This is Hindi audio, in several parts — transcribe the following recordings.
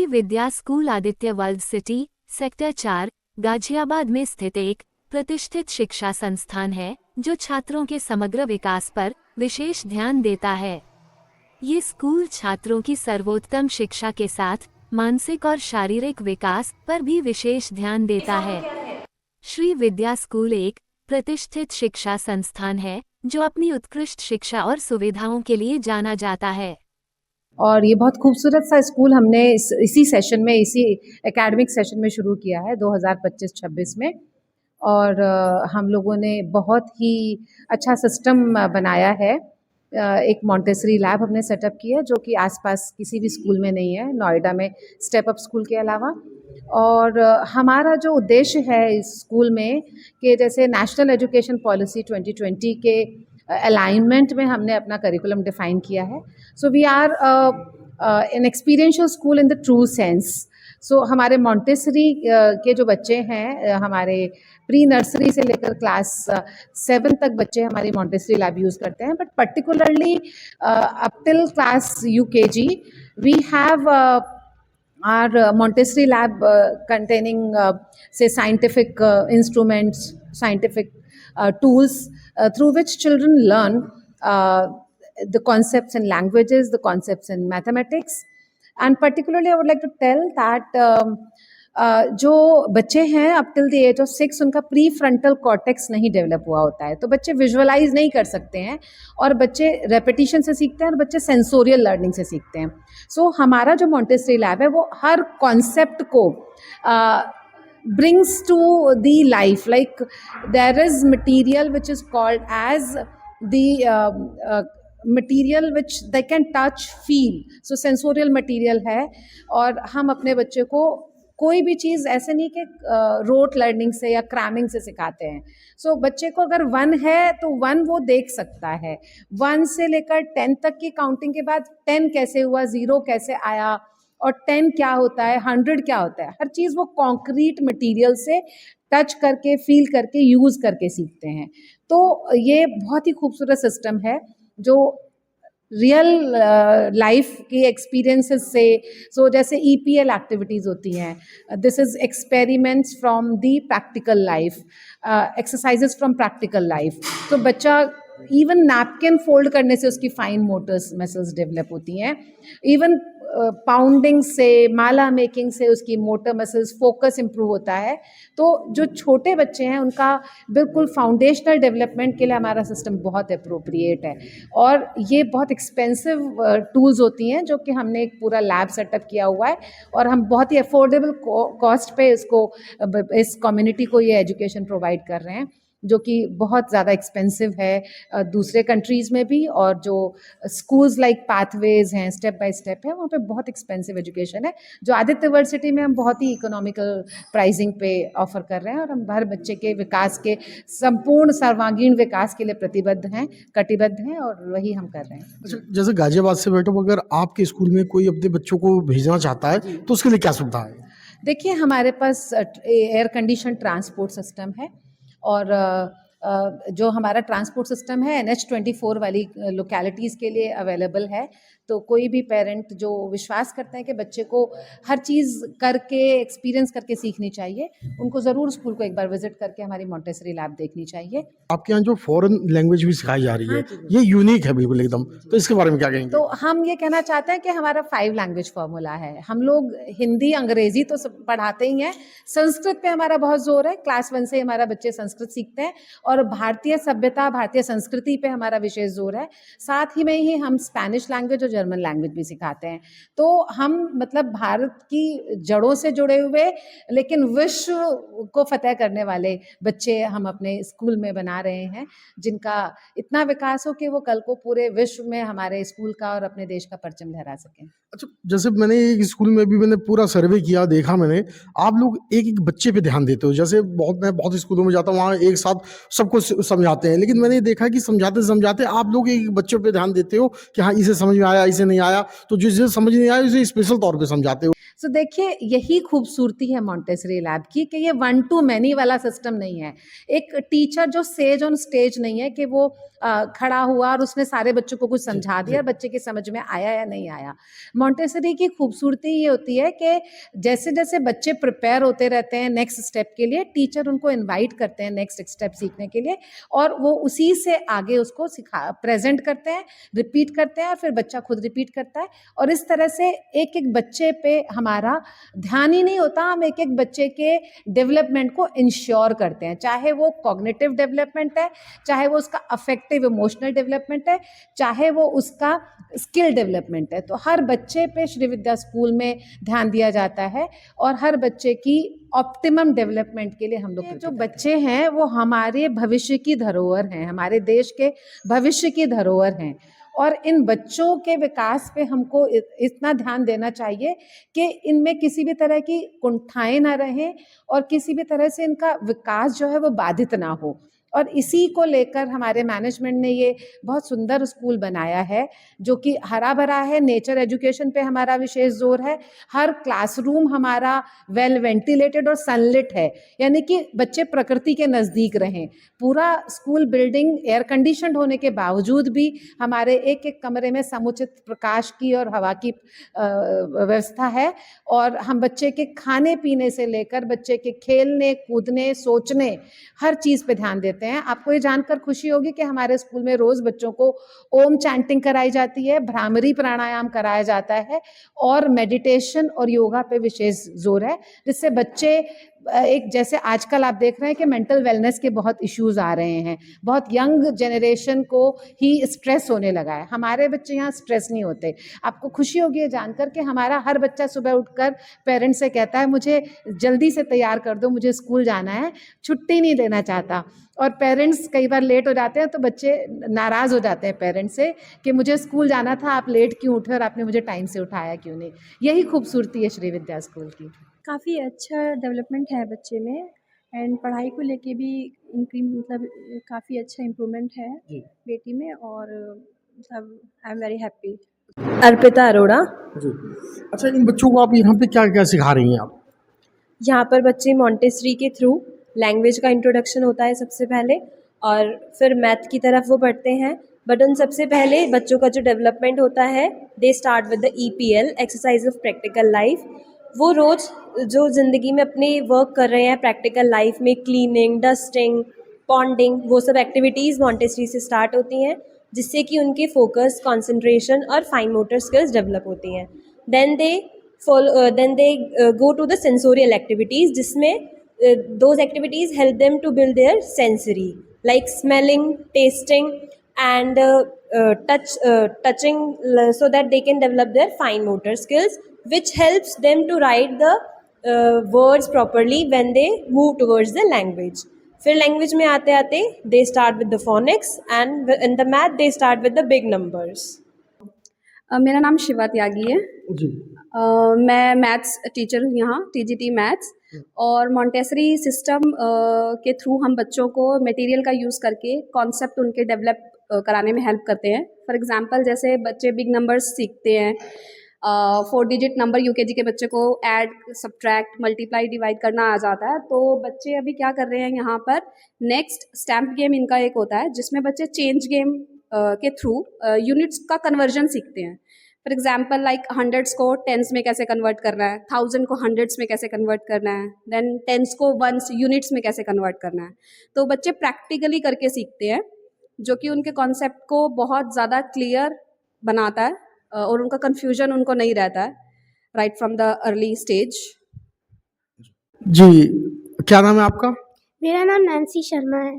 Shri Vidya school Aditya World City, sector 4, Ghaziabad में स्थित एक प्रतिष्ठित शिक्षा संस्थान है जो छात्रों के समग्र विकास पर विशेष ध्यान देता है। ये स्कूल छात्रों की सर्वोत्तम शिक्षा के साथ मानसिक और शारीरिक विकास पर भी विशेष ध्यान देता है। श्री विद्या स्कूल एक प्रतिष्ठित शिक्षा संस्थान है जो अपनी उत्कृष्ट शिक्षा और सुविधाओं के लिए जाना जाता है। और ये बहुत खूबसूरत सा स्कूल हमने इसी सेशन में, इसी एकेडमिक सेशन में शुरू किया है 2025-26 में। और हम लोगों ने बहुत ही अच्छा सिस्टम बनाया है। एक मॉन्टेसरी लैब हमने सेटअप किया है जो कि आसपास किसी भी स्कूल में नहीं है, नोएडा में स्टेप अप स्कूल के अलावा। और हमारा जो उद्देश्य है इस स्कूल में कि जैसे नेशनल एजुकेशन पॉलिसी 2020 के अलाइनमेंट में हमने अपना करिकुलम डिफाइन किया है। So we are an experiential school in the true sense. So हमारे मॉन्टेसरी के जो बच्चे हैं, हमारे प्री नर्सरी से लेकर क्लास 7 तक बच्चे हमारी मॉन्टेसरी लैब यूज़ करते हैं, but particularly up till class UKG we have our Montessori lab containing say scientific instruments, scientific tools through which children learn the concepts in languages, the concepts in mathematics. And particularly I would like to tell that जो बच्चे हैं up till the age of 6 उनका प्री फ्रंटल कॉर्टेक्स नहीं डेवलप हुआ होता है, तो बच्चे विजुअलाइज नहीं कर सकते हैं और बच्चे रेपिटिशन से सीखते हैं और बच्चे सेंसोरियल लर्निंग से सीखते हैं। सो हमारा जो मॉन्टेसरी लैब है वो हर कॉन्सेप्ट को brings to the life, like there is material which is called as the material which they can touch, feel, so sensorial material है। और हम अपने बच्चे को कोई भी चीज़ ऐसे नहीं कि रोट लर्निंग से या क्रैमिंग से सिखाते हैं। सो बच्चे को अगर 1 है तो 1 वो देख सकता है, 1 से लेकर 10 तक की काउंटिंग के बाद 10 कैसे हुआ, 0 कैसे आया और 10 क्या होता है, 100 क्या होता है, हर चीज़ वो कॉन्क्रीट मटेरियल से टच करके, फील करके, यूज़ करके सीखते हैं। तो ये बहुत ही खूबसूरत सिस्टम है जो रियल लाइफ के एक्सपीरियंसेस से, सो जैसे EPL एक्टिविटीज़ होती हैं, this is experiments from the practical life, exercises from practical life. तो बच्चा इवन नैपकिन फोल्ड करने से उसकी फाइन मोटर्स मसल्स डेवलप होती हैं, इवन पाउंडिंग से, माला मेकिंग से उसकी मोटर मसल्स, फोकस इम्प्रूव होता है। तो जो छोटे बच्चे हैं उनका बिल्कुल फाउंडेशनल डेवलपमेंट के लिए हमारा सिस्टम बहुत अप्रोप्रिएट है। और ये बहुत एक्सपेंसिव टूल्स होती हैं जो कि हमने एक पूरा लैब सेटअप किया हुआ है और हम बहुत ही अफोर्डेबल कॉस्ट पे इसको, इस कम्युनिटी को ये एजुकेशन प्रोवाइड कर रहे हैं, जो कि बहुत ज़्यादा एक्सपेंसिव है दूसरे कंट्रीज़ में भी। और जो स्कूल्स लाइक पाथवेज हैं, स्टेप बाय स्टेप है, वहाँ पे बहुत एक्सपेंसिव एजुकेशन है जो आदित्य वर्ल्ड सिटी में हम बहुत ही इकोनॉमिकल प्राइसिंग पे ऑफर कर रहे हैं। और हम हर बच्चे के विकास के, संपूर्ण सर्वांगीण विकास के लिए प्रतिबद्ध हैं, कटिबद्ध हैं, और वही हम कर रहे हैं। अच्छा, जैसे गाजियाबाद से बैठो, अगर आपके स्कूल में कोई अपने बच्चों को भेजना चाहता है तो उसके लिए क्या सुविधा है? देखिए, हमारे पास एयर कंडीशन ट्रांसपोर्ट सिस्टम है और जो हमारा ट्रांसपोर्ट सिस्टम है NH24 वाली लोकेलिटीज़ के लिए अवेलेबल है। तो कोई भी पेरेंट जो विश्वास करते हैं कि बच्चे को हर चीज़ करके, एक्सपीरियंस करके सीखनी चाहिए, उनको ज़रूर स्कूल को एक बार विजिट करके हमारी मॉन्टेसरी लैब देखनी चाहिए। आपके यहाँ जो फॉरेन लैंग्वेज भी सिखाई जा रही है, ये यूनिक है बिल्कुल एकदम, तो इसके बारे में क्या कहेंगे? तो हम ये कहना चाहते हैं कि हमारा 5 लैंग्वेज फार्मूला है। हम लोग हिंदी, अंग्रेजी तो पढ़ाते ही हैं, संस्कृत पे हमारा बहुत जोर है, क्लास 1 से हमारा बच्चे संस्कृत सीखते हैं, और भारतीय सभ्यता, भारतीय संस्कृति पे हमारा विशेष जोर है। साथ ही में ही हम स्पेनिश लैंग्वेज और जर्मन लैंग्वेज भी सिखाते हैं। तो हम मतलब भारत की जड़ों से जुड़े हुए लेकिन विश्व को फतेह करने वाले बच्चे हम अपने स्कूल में बना रहे हैं, जिनका इतना विकास हो कि वो कल को पूरे विश्व में हमारे स्कूल का और अपने देश का परचम लहरा सकें। अच्छा, जैसे मैंने एक स्कूल में भी मैंने पूरा सर्वे किया, देखा मैंने, आप लोग एक एक बच्चे पे ध्यान देते हो। जैसे मैं बहुत स्कूलों में जाता हूँ, वहाँ एक साथ सबको समझाते हैं, लेकिन मैंने देखा कि समझाते समझाते आप लोग एक बच्चों पे ध्यान देते हो कि हाँ, इसे समझ में आया, इसे नहीं आया, तो जिसे समझ नहीं आया उसे स्पेशल तौर पे समझाते हो। सो देखिए यही खूबसूरती है मॉन्टेसरी लैब की कि ये वन टू मैनी वाला सिस्टम नहीं है। एक टीचर जो सेज ऑन स्टेज नहीं है कि वो खड़ा हुआ और उसने सारे बच्चों को कुछ जी, समझा जी। दिया और बच्चे की समझ में आया या नहीं आया। मॉन्टेसरी की खूबसूरती ये होती है कि जैसे-जैसे बच्चे प्रिपेयर होते रहते हैं नेक्स्ट स्टेप के लिए, टीचर उनको इनवाइट करते हैं नेक्स्ट स्टेप सीखने के लिए और वो उसी से आगे उसको प्रेज़ेंट करते हैं, रिपीट करते हैं, फिर बच्चा खुद रिपीट करता है और इस तरह से एक-एक बच्चे पे हमारा ध्यान ही नहीं होता, हम एक-एक बच्चे के डेवलपमेंट को इंश्योर करते हैं। चाहे वो कॉग्निटिव डेवलपमेंट है, चाहे वो उसका अफेक्टिव इमोशनल डेवलपमेंट है, चाहे वो उसका स्किल डेवलपमेंट है। तो हर बच्चे पे श्री विद्या स्कूल में ध्यान दिया जाता है और हर बच्चे की ऑप्टिमम डेवलपमेंट के लिए हम लोग जो बच्चे हैं वो हमारे भविष्य की धरोहर हैं, हमारे देश के भविष्य की धरोहर हैं और इन बच्चों के विकास पे हमको इतना ध्यान देना चाहिए कि इनमें किसी भी तरह की कुंठाएं ना रहें और किसी भी तरह से इनका विकास जो है वो बाधित ना हो। और इसी को लेकर हमारे मैनेजमेंट ने ये बहुत सुंदर स्कूल बनाया है जो कि हरा भरा है। नेचर एजुकेशन पे हमारा विशेष जोर है। हर क्लासरूम हमारा वेल वेंटिलेटेड और सनलिट है, यानी कि बच्चे प्रकृति के नज़दीक रहें। पूरा स्कूल बिल्डिंग एयर कंडीशनड होने के बावजूद भी हमारे एक एक कमरे में समुचित प्रकाश की और हवा की व्यवस्था है और हम बच्चे के खाने पीने से लेकर बच्चे के खेलने कूदने सोचने हर चीज़ पे ध्यान देते हैं। आपको ये जानकर खुशी होगी कि हमारे स्कूल में रोज़ बच्चों को ओम चैंटिंग कराई जाती है, भ्रामरी प्राणायाम कराया जाता है और मेडिटेशन और योगा पे विशेष जोर है, जिससे बच्चे एक जैसे आजकल आप देख रहे हैं कि मेंटल वेलनेस के बहुत इश्यूज आ रहे हैं, बहुत यंग जनरेशन को ही स्ट्रेस होने लगा है। हमारे बच्चे यहाँ स्ट्रेस नहीं होते। आपको खुशी होगी ये जानकर कि हमारा हर बच्चा सुबह उठकर पेरेंट्स से कहता है मुझे जल्दी से तैयार कर दो, मुझे स्कूल जाना है, छुट्टी नहीं लेना चाहता। और पेरेंट्स कई बार लेट हो जाते हैं तो बच्चे नाराज़ हो जाते हैं पेरेंट्स से कि मुझे स्कूल जाना था, आप लेट क्यों उठे और आपने मुझे टाइम से उठाया क्यों नहीं। यही खूबसूरती है श्री विद्या स्कूल की। काफ़ी अच्छा डेवलपमेंट है बच्चे में एंड पढ़ाई को लेके भी इनकी मतलब काफ़ी अच्छा इम्प्रूवमेंट है जी। बेटी में और मतलब I am very happy. Arpita Arora. जी। अच्छा, इन बच्चों को आप यहाँ पे क्या-क्या सिखा रही हैं आप? यहाँ पर बच्चे मॉन्टेसरी के थ्रू लैंग्वेज का इंट्रोडक्शन होता है सबसे पहले और फिर मैथ की तरफ वो पढ़ते हैं। बट उन सबसे पहले बच्चों का जो डेवलपमेंट होता है they start with the EPL exercise of practical life. वो रोज़ जो ज़िंदगी में अपने वर्क कर रहे हैं प्रैक्टिकल लाइफ में क्लीनिंग डस्टिंग पॉन्डिंग वो सब एक्टिविटीज़ मॉन्टेसरी से स्टार्ट होती हैं जिससे कि उनके फोकस कंसंट्रेशन और फाइन मोटर स्किल्स डेवलप होती हैं। Then they go to the sensorial activities जिसमें those activities help them to build their sensory like smelling, tasting and touching so that they can develop their fine motor skills which helps them to write the words properly when they move towards the language. फिर लैंग्वेज में आते आते they start with the phoenix and in the math they start with the big numbers. मेरा नाम शिवा त्यागी है। जी। मैं मैथ्स टीचर हूँ यहाँ TGT मैथ्स और मॉन्टेसरी सिस्टम के थ्रू हम बच्चों को मटेरियल का यूज़ करके कॉन्सेप्ट उनके डेवलप कराने में हेल्प करते हैं। फॉर एग्जांपल जैसे बच्चे बिग नंबर्स सीखते हैं, 4 डिजिट नंबर UKG के बच्चे को ऐड सब्ट्रैक्ट मल्टीप्लाई डिवाइड करना आ जाता है। तो बच्चे अभी क्या कर रहे हैं यहाँ पर नेक्स्ट स्टैम्प गेम इनका एक होता है जिसमें बच्चे चेंज गेम के थ्रू यूनिट्स का कन्वर्जन सीखते हैं। फॉर एग्जाम्पल लाइक हंड्रेड्स को टेंस में कैसे कन्वर्ट करना है, 1000 को हंड्रेड्स में कैसे कन्वर्ट करना है, देन टेंस को वंस यूनिट्स में कैसे कन्वर्ट करना है। तो बच्चे प्रैक्टिकली करके सीखते हैं जो कि उनके कॉन्सेप्ट को बहुत ज़्यादा क्लियर बनाता है और उनका कन्फ्यूजन उनको नहीं रहता है right from the early stage. जी, क्या नाम है आपका? मेरा नाम नैन्सी शर्मा है।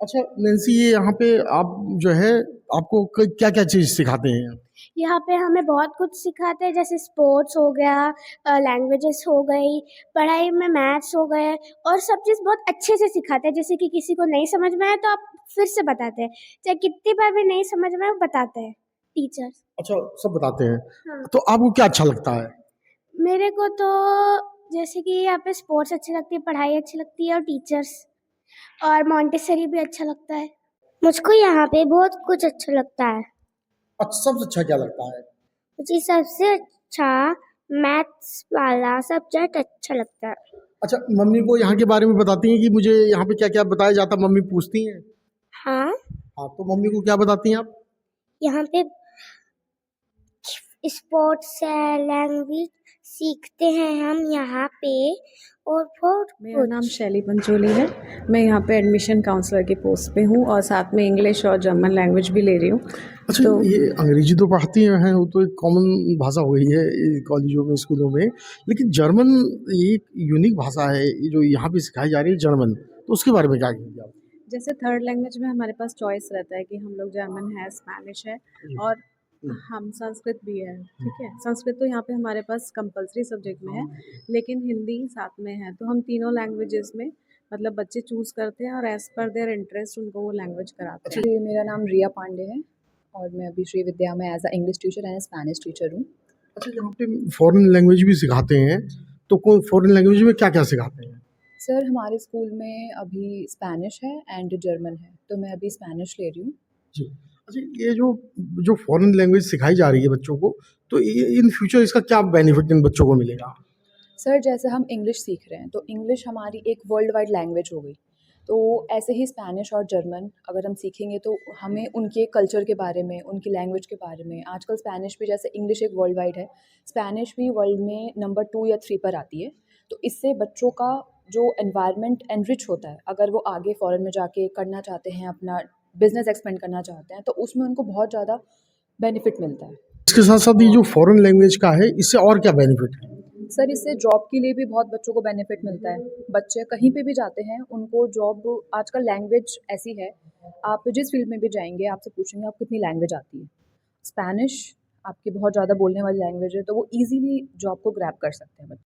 अच्छा नैन्सी, ये यहाँ पे आप जो है आपको क्या-क्या चीज़ सिखाते हैं? यहाँ पे हमें बहुत कुछ सिखाते हैं जैसे स्पोर्ट्स हो गया, लैंग्वेजेस हो गई, पढ़ाई में मैथ्स हो गए और सब चीज़ बहुत अच्छे से सिखाते हैं। जैसे कि किसी को नहीं समझ में आए तो आप फिर से बताते हैं, चाहे कितनी बार भी नहीं समझ में आए वो बताते हैं टीचर्स। अच्छा, सब बताते हैं। हाँ। तो आपको क्या अच्छा लगता है? मेरे को तो जैसे कि यहाँ पे स्पोर्ट्स अच्छी लगती है, पढ़ाई अच्छी लगती है और टीचर्स और मॉन्टेसरी भी अच्छा लगता है। मुझको यहाँ पे बहुत कुछ अच्छा लगता है। अच्छा, सबसे अच्छा क्या लगता है? मुझे सबसे अच्छा मैथ्स वाला सब्जेक्ट अच्छा लगता है। अच्छा, मम्मी को यहाँ के बारे में बताती हैं कि मुझे यहाँ पे क्या-क्या बताया जाता है, मम्मी पूछती हैं? हाँ, हाँ, तो मम्मी को क्या बताती हैं आप? यहाँ पे स्पोर्ट्स है, लैंग्वेज सीखते हैं हम यहाँ पे और बहुत मेरा नाम कुछ। शैली पंचोली है। मैं यहाँ पे एडमिशन काउंसलर की पोस्ट पे हूँ और साथ में इंग्लिश और जर्मन लैंग्वेज भी ले रही हूँ। अच्छा, तो ये अंग्रेजी तो पढ़ती हैं, वो तो एक कॉमन भाषा हो गई है कॉलेजों में, स्कूलों में। लेकिन जर्मन ये एक यूनिक भाषा है, ये जो यहाँ पे सिखाई जा रही है जर्मन, तो उसके बारे में क्या कहेंगे आप? जैसे थर्ड लैंग्वेज में हमारे पास चॉइस रहता है कि हम लोग जर्मन है, स्पेनिश है और हम संस्कृत भी है, ठीक है। संस्कृत तो यहाँ पे हमारे पास कंपलसरी सब्जेक्ट में है, लेकिन हिंदी साथ में है, तो हम तीनों लैंग्वेजेस में मतलब बच्चे चूज़ करते हैं और एज़ पर देयर इंटरेस्ट उनको वो लैंग्वेज कराते हैं। जी, मेरा नाम रिया पांडे है और मैं अभी श्री विद्या में as a English teacher and Spanish teacher हूँ। अच्छा, यहाँ पे फॉरेन लैंग्वेज भी सिखाते हैं, तो कोई फॉरेन लैंग्वेज में क्या-क्या सिखाते हैं? सर, हमारे स्कूल में अभी स्पेनिश है एंड जर्मन है, तो मैं अभी स्पेनिश ले रही हूँ। जी। अच्छा, ये जो जो फॉरेन लैंग्वेज सिखाई जा रही है बच्चों को, तो ये इन फ्यूचर इसका क्या बेनिफिट इन बच्चों को मिलेगा? सर, जैसे हम इंग्लिश सीख रहे हैं तो इंग्लिश हमारी एक वर्ल्ड वाइड लैंग्वेज हो गई, तो ऐसे ही स्पेनिश और जर्मन अगर हम सीखेंगे तो हमें उनके कल्चर के बारे में, उनकी लैंग्वेज के बारे में, आजकल स्पेनिश भी, जैसे इंग्लिश एक वर्ल्ड वाइड है, स्पेनिश भी वर्ल्ड में नंबर 2 या 3 पर आती है। तो इससे बच्चों का जो एनवायरनमेंट एनरिच होता है, अगर वो आगे फ़ॉरेन में जाके करना चाहते हैं, अपना बिज़नेस एक्सपेंड करना चाहते हैं, तो उसमें उनको बहुत ज़्यादा बेनिफिट मिलता है। इसके साथ-साथ ये जो फॉरेन लैंग्वेज का है, इससे और क्या बेनिफिट है? सर, इससे जॉब के लिए भी बहुत बच्चों को बेनिफिट मिलता है। बच्चे कहीं पे भी जाते हैं, उनको जॉब, आजकल लैंग्वेज ऐसी है, आप जिस फील्ड में भी जाएँगे, आपसे पूछेंगे आप कितनी लैंग्वेज आती है। स्पेनिश आपकी बहुत ज़्यादा बोलने वाली लैंग्वेज है, तो वो ईज़िली जॉब को ग्रैब कर सकते हैं बच्चे।